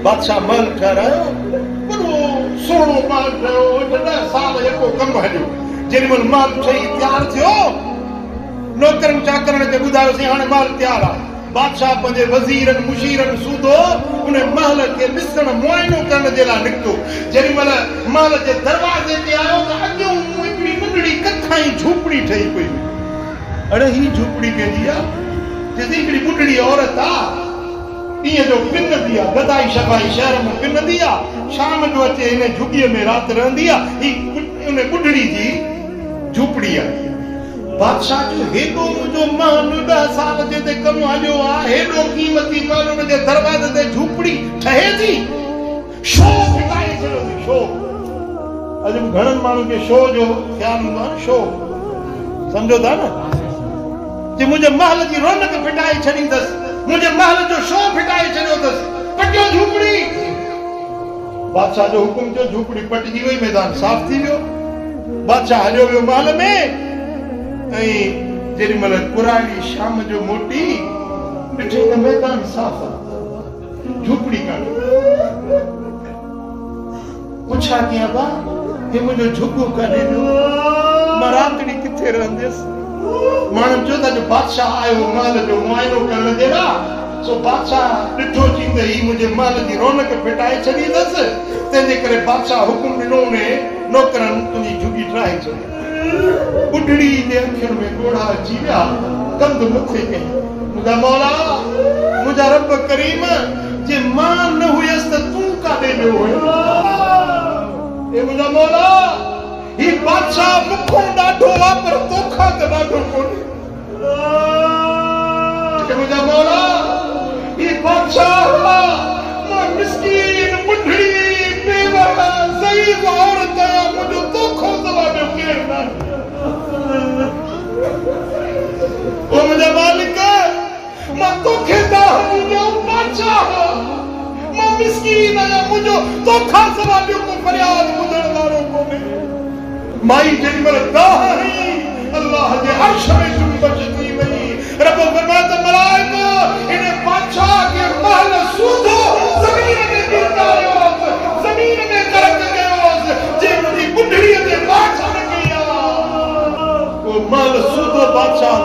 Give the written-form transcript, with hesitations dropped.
बादशाह महल ठहरायो वॾो सोनो महल ठहियो 10 साल जेको कमु हलियो जेॾी महिल महल ठही तयारु थियो नौकरनि चाकरनि खे ॿुधायोसीं हाणे महल तयारु आहे बादशाह पंहिंजे वज़ीरनि मुशीरनि सूदो उन महल खे ॾिसण मुआइनो करण जे लाइ निकितो जेॾी महिल महल जे दरवाज़े ते आयो त अॻियां हिकिड़ी नंढड़ी कथाई झूपड़ी ठही पई अड़े ही झूपड़ी कंहिंजी आहे चएसि हिकिड़ी ॿुढड़ी औरत आहे ॾींहं जो पिनंदी आहे गदाई शबाई शहर में पिनंदी आहे शाम जो अचे हिन झुॻीअ में राति रहंदी आहे ही उन ॿुढड़ी जी झूपड़ी आहे बादशाह जो हेॾो मुंहिंजो महल 10 साल जे ते कमु हलियो आहे हेॾो क़ीमती महल उनजे दरवाज़े ते झूपड़ी ठहे थी शो फिटाए छॾियो थी शो अॼु घणनि माण्हुनि खे शो जो ख़्यालु हूंदो आहे शो सम्झो था न जे मुंहिंजे महल जी रौनक फिटाए छॾी अथसि मुंहिंजे महल जो शो फिटाए छॾियो अथसि पटियो झूपड़ी बादशाह जो हुकुम थियो झूपड़ी पटिजी वई मैदान साफ़ थी वियो बादशाह हलियो वियो महल में ऐं जेॾी महिल कुराड़ी शाम जो मोटी ॾिठी त मैदान साफ़ आहे झूपड़ी कान्हे पुछा कीअं बा हे मुंहिंजो झुॻो कान्हे मां रातिड़ी किथे रहंदसि माण्हुनि चयो त अॼु बादशाह आयो महल जो मुआइनो करण जे लाइ सो बादशाह ॾिठो चईंदे ही मुंहिंजे महल जी रौनक फिटाए छॾी अथसि तंहिंजे करे बादशाह हुकुम ॾिनो उन नौकरनि तुंहिंजी झुॻी ठाहे छॾी ॿुढड़ी जे अखियुनि में ॻोढ़ा अची विया कंध मथे कई मुंहिंजा मौला मुंहिंजा रब करीम जे मां न हुयसि त तूं काॾे वियो हुयो हे मुंहिंजा मौला ही बादशाह मुखों ॾाढो आहे पर तोखां त ॾाढो कोन्हे हे मुंहिंजा मौला ही बादशाह मां मिस्कीन ॿुढड़ी बेवा ज़ईफ़ औरत आहियां मुंहिंजो तोखो सवा ॿियो केरु न ओ मुंहिंजा मालिक मां तोखे दाह ॾिनो बादशाह मां मिस्कीन आहियां मुंहिंजो तोखा सवा ॿियो को फरियाद ॿुधण वारो कोन्हे माई जेॾी महिल दाह हई अल्लाह जे अर्श में जुंबश थी वई रब फरमाए त मलाइको इन बादशाह खे महल सूधो ज़मीन में गिरदायो ज़मीन में गरक कयो जे मुंहिंजी ॿुढड़ीअ ते बादशाह न कई आहे को महल सूधो बादशाह